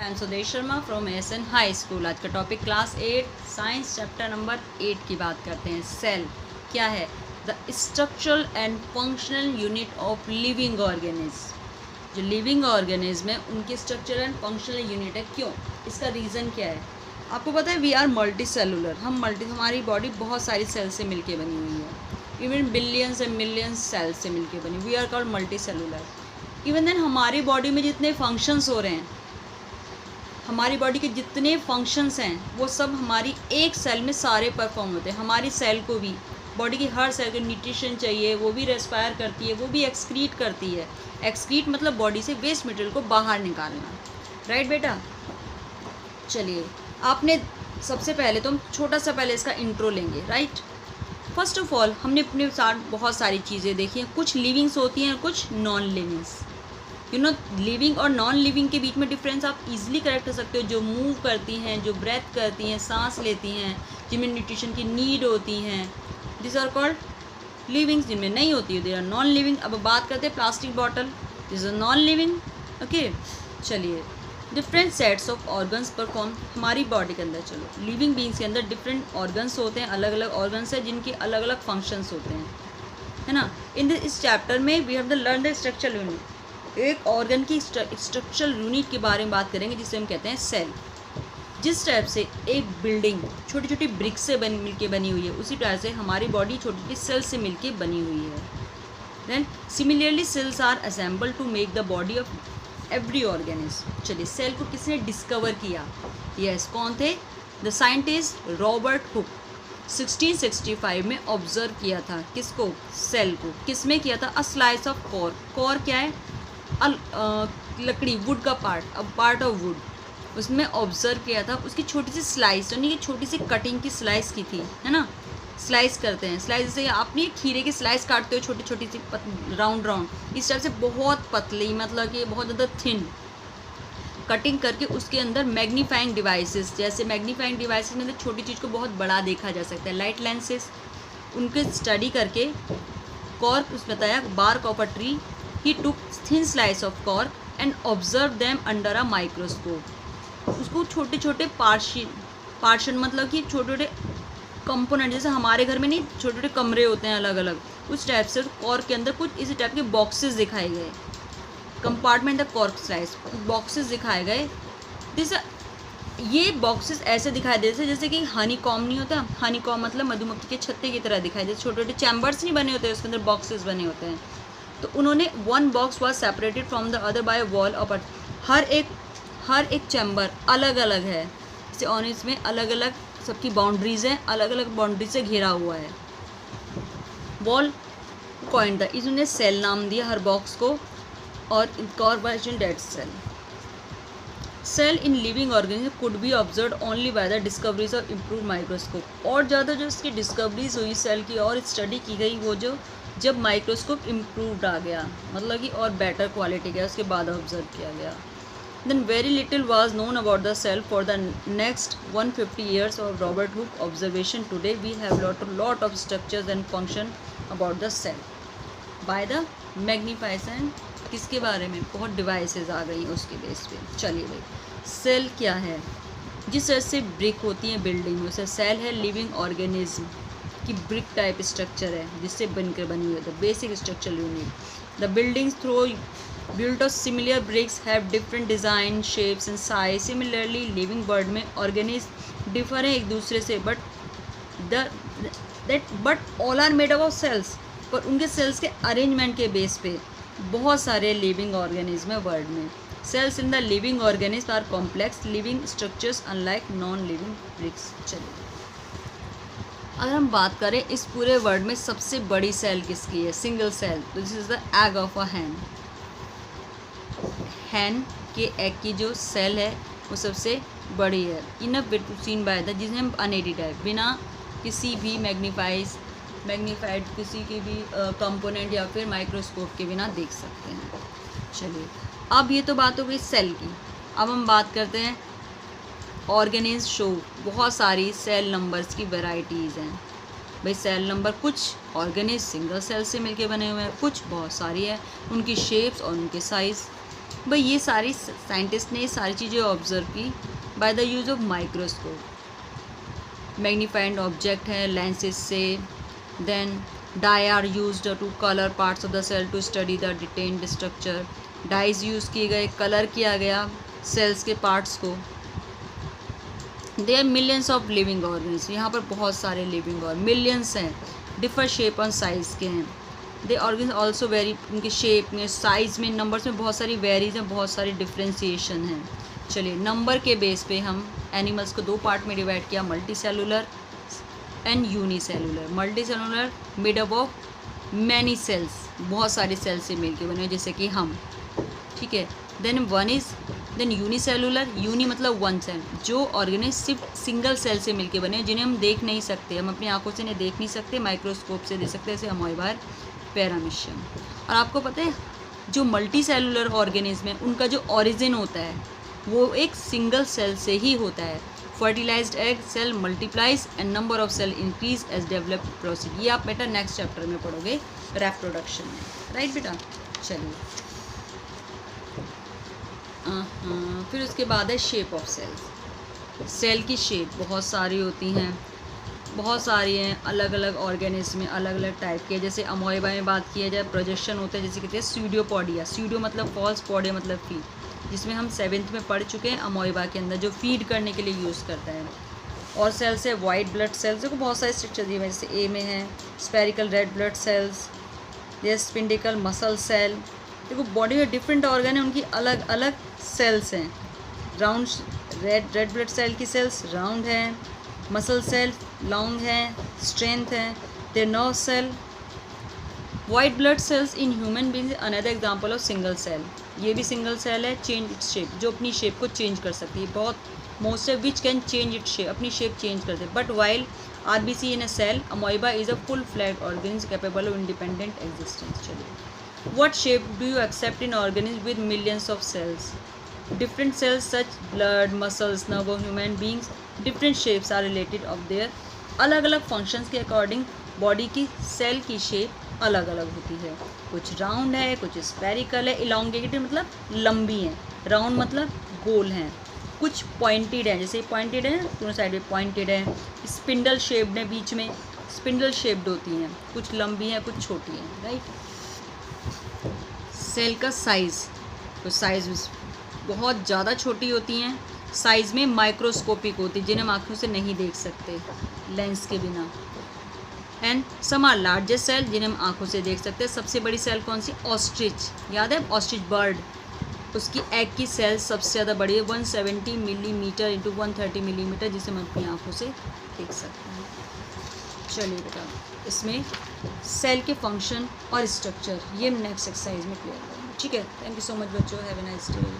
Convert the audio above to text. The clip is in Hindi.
I am Sudesh Sharma from SN high school. आज का topic class 8 science chapter number 8 की बात करते हैं। सेल क्या है? The structural and functional unit of living organism. जो लिविंग ऑर्गेनिज्म है उनकी स्ट्रक्चरल एंड फंक्शनल यूनिट है। क्यों? इसका रीज़न क्या है? आपको पता है वी आर मल्टी सेलुलर। हमारी बॉडी बहुत सारी सेल से मिलके बनी हुई है। Even billions and millions cell से मिलके बनी। We are called multicellular. Even then हमारी बॉडी में जितने फंक्शंस हो रहे हैं, हमारी बॉडी के जितने फंक्शंस हैं वो सब हमारी एक सेल में सारे परफॉर्म होते हैं। हमारी सेल को भी, बॉडी की हर सेल को न्यूट्रिशन चाहिए, वो भी रेस्पायर करती है, वो भी एक्सक्रीट करती है। एक्सक्रीट मतलब बॉडी से वेस्ट मटेरियल को बाहर निकालना। राइट बेटा? चलिए, आपने सबसे पहले तो हम छोटा सा पहले इसका इंट्रो लेंगे। राइट? फर्स्ट ऑफ ऑल हमने अपने साथ बहुत सारी चीज़ें देखी हैं। कुछ लिविंग्स होती हैं, कुछ नॉन लिविंग्स। लिविंग और नॉन लिविंग के बीच में डिफरेंस आप इजीली करेक्ट कर सकते हो। जो मूव करती हैं, जो ब्रेथ करती हैं, सांस लेती हैं, जिनमें न्यूट्रिशन की नीड होती हैं, दिस आर कॉल्ड लिविंग्स। जिनमें नहीं होती है दे आर नॉन लिविंग। अब बात करते हैं plastic bottle, this are non living. Okay, चलिए, different sets of organs perform हमारी बॉडी के अंदर। चलो, लिविंग बींग्स के अंदर डिफरेंट ऑर्गन्स होते हैं, अलग अलग ऑर्गन्स हैं जिनके अलग अलग फंक्शंस होते हैं, है ना। इस चैप्टर में we have the learn the structural unit. एक ऑर्गन की स्ट्रक्चरल यूनिट के बारे में बात करेंगे जिसे हम कहते हैं सेल। जिस टाइप से एक बिल्डिंग छोटी छोटी ब्रिक से मिलके बनी हुई है, उसी तरह से हमारी बॉडी छोटी छोटी सेल से मिलके बनी हुई है। Then similarly cells are assemble to make the body of every organism. चलिए, सेल को किसने डिस्कवर किया? यस, कौन थे? द साइंटिस्ट रॉबर्ट हुक 1665 में ऑब्जर्व किया था। किसको? सेल को। किस में किया था? A slice of cork. Cork क्या है? लकड़ी, वुड का पार्ट ऑफ वुड, उसमें ऑब्जर्व किया था। उसकी छोटी सी स्लाइस, यानी कि छोटी सी कटिंग की स्लाइस की थी, है ना। स्लाइस करते हैं, स्लाइस जैसे आपने खीरे की स्लाइस काटते हो, छोटी छोटी सी राउंड राउंड, इस टाइप से बहुत पतली, मतलब कि बहुत ज़्यादा थिन कटिंग करके उसके अंदर मैग्नीफाइंग डिवाइसेस, जैसे मैग्नीफाइंग डिवाइसेस में छोटी चीज़ को बहुत बड़ा देखा जा सकता है, लाइट लेंसेज, उनके स्टडी करके कॉर्क उसमें बताया bark of a tree. He took thin slice of cork and observed them under a microscope। उसको छोटे छोटे पार्शन मतलब कि छोटे छोटे कंपोनेंट, जैसे हमारे घर में नहीं छोटे छोटे कमरे होते हैं अलग अलग, उस टाइप से कॉर्क के अंदर कुछ इसी टाइप के बॉक्सेस दिखाए गए। Compartment the cork slice, boxes दिखाए गए। जैसे ये बॉक्सेस ऐसे दिखाई देते जैसे कि हनी कॉम नहीं होता, हनी कॉम मतलब मधुमक्खी के छत्ते की तरह दिखाई देते। छोटे छोटे चैम्बर्स नहीं बने होते, उसके अंदर बॉक्सेस बने होते हैं। तो उन्होंने one box was separated from the other by wall of her एक चैम्बर अलग अलग है। जैसे और इसमें अलग अलग सबकी बाउंड्रीज हैं, अलग अलग बाउंड्री से घिरा हुआ है। वॉल कॉइंड द, इन्होंने सेल नाम दिया हर बॉक्स को, और incorporation dead cell. Cell in living organism could be observe only by the discoveries of improve microscope. और ज़्यादा जो इसकी डिस्कवरीज हुई सेल की और स्टडी की गई, वो जो जब माइक्रोस्कोप इम्प्रूव्ड आ गया, मतलब कि और बेटर क्वालिटी का, उसके बाद ऑब्जर्व किया गया। Then very little was known about the cell for the next 150 years of Robert Hooke observation. Today we have lot of structures and function about the cell by the magnification. किसके बारे में? बहुत डिवाइसेस आ गई उसके बेस पे। चलिए भाई, सेल क्या है? जिस तरह से ब्रिक होती हैं बिल्डिंग में, उसे सेल है लिविंग ऑर्गेनिज्म की ब्रिक टाइप स्ट्रक्चर है जिससे बनकर बनी हुई है। The basic structural unit the buildings throw built of similar bricks have different design, shapes and size. Similarly living world में ऑर्गेनिज्म डिफर हैं एक दूसरे से, but all are made up of cells. पर उनके सेल्स के अरेंजमेंट के बेस पे बहुत सारे लिविंग ऑर्गेनिज्म है वर्ल्ड में। Cells in the living organism are complex living structures unlike non living bricks. चलिए, अगर हम बात करें इस पूरे वर्ल्ड में सबसे बड़ी सेल किसकी है? Single cell. तो this is the egg of a hen. Hen के एग की जो सेल है वो सबसे बड़ी है। इन सीन बाय द, जिसे हम अनएडिड है, बिना किसी भी मैग्नीफाइड किसी के भी कंपोनेंट या फिर माइक्रोस्कोप के बिना देख सकते हैं। चलिए, अब ये तो बात हो गई सेल की। अब हम बात करते हैं ऑर्गेनिज शो। बहुत सारी सेल नंबर्स की वैरायटीज़ हैं भाई। सेल नंबर, कुछ ऑर्गेनिज सिंगल सेल से मिलके बने हुए हैं, कुछ बहुत सारी है, उनकी शेप्स और उनके साइज़। भाई ये सारी साइंटिस्ट ने ये सारी चीज़ें ऑब्जर्व की by the use of microscope. Magnified object है लेंसेज से। Then dye are used to colour parts of the cell to study the detailed structure. Dyes use किए गए, कलर किया गया सेल्स के पार्ट्स को। There millions of living organs, यहाँ पर बहुत सारे लिविंग और मिलियंस हैं, डिफर शेप और साइज़ के हैं। दे ऑर्गन्स ऑल्सो वेरी, उनके शेप में, साइज़ में, नंबर्स में बहुत सारी वेरीज हैं, बहुत सारी डिफ्रेंसिएशन हैं। चलिए नंबर के बेस पे हम एनिमल्स को दो पार्ट में डिवाइड किया, multi cellular and unicellular. Multi cellular made up of many cells, बहुत सारे सेल्स से मिलके बने जैसे कि हम, ठीक है। देन यूनिसेलुलर, यूनी मतलब वन सेल, जो ऑर्गेनिज सिर्फ सिंगल सेल से मिलके बने जिन्हें हम देख नहीं सकते, हम अपनी आंखों से इन्हें देख नहीं सकते, माइक्रोस्कोप से देख सकते हैं, जैसे अमोइबा, पैरामीशियम। और आपको पता है जो मल्टी सेलुलर ऑर्गेनिज्म है उनका जो ओरिजिन होता है वो एक सिंगल सेल से ही होता है। Fertilised egg cell multiplies and number of cell increase as develop proceed. ये आप बेटा नेक्स्ट चैप्टर में पढ़ोगे रिप्रोडक्शन में, राइट बेटा। चलिए फिर उसके बाद है शेप ऑफ सेल्स। सेल की शेप बहुत सारी होती हैं, बहुत सारी हैं, अलग अलग ऑर्गेनिज्म में अलग अलग टाइप के। जैसे अमोइबा में बात किया जाए, प्रोजेक्शन होता है जैसे कहते हैं स्यूडोपोडिया। स्यूडो मतलब फॉल्स, पोडिया मतलब फीड, जिसमें हम 7th में पढ़ चुके हैं। अमोइबा के अंदर जो फीड करने के लिए यूज़ करता है। और सेल्स है वाइट ब्लड सेल्स, देखो बहुत सारे स्ट्रक्चर दिए हुए हैं, जैसे ए में है स्पेरिकल रेड ब्लड सेल्स, जैसे स्पिंडिकल मसल सेल। देखो बॉडी में डिफरेंट ऑर्गन है, उनकी अलग अलग सेल्स हैं। राउंड रेड ब्लड सेल की सेल्स राउंड हैं, मसल सेल लॉन्ग हैं, स्ट्रेंथ हैं। There nerve cell, white blood cells in human being another example of single cell. ये भी सिंगल सेल है, चेंज इट्स शेप, जो अपनी शेप को चेंज कर सकती है। बहुत most of which can change its shape, अपनी शेप चेंज कर दे। But while RBC in a cell, amoeba is a full फ्लैग organism capable of independent existence. चलिए what shape do you accept in organisms with millions of cells? Different cells such blood, muscles, nerve of human beings, different shapes are related of their अलग अलग फंक्शंस के अकॉर्डिंग बॉडी की सेल की शेप अलग अलग होती है। कुछ राउंड है, कुछ स्फेरिकल है, इलोंगेटेड मतलब लंबी है, राउंड मतलब गोल हैं, कुछ पॉइंटेड है, जैसे पॉइंटेड है दोनों साइड में पॉइंटेड है, स्पिंडल शेप्ड है, बीच में स्पिंडल शेप्ड होती हैं, कुछ लंबी हैं कुछ छोटी हैं, राइट। सेल का साइज़, तो साइज़ बहुत ज़्यादा छोटी होती हैं, साइज़ में माइक्रोस्कोपिक होती है, जिन्हें हम आँखों से नहीं देख सकते लेंस के बिना। And some are largest cell, जिन्हें हम आँखों से देख सकते हैं। सबसे बड़ी सेल कौन सी? ऑस्ट्रिच, याद है ऑस्ट्रिच बर्ड, उसकी एग की सेल सबसे ज़्यादा बड़ी है, 170 मिलीमीटर इंटू 130 मिलीमीटर, जिसे हम अपनी आँखों से देख सकते हैं। चलिए बेटा इसमें सेल के फंक्शन और स्ट्रक्चर ये नेक्स्ट एक्सरसाइज में क्लियर करेंगे, ठीक है। थैंक यू सो मच बच्चों, हैव अ नाइस डे।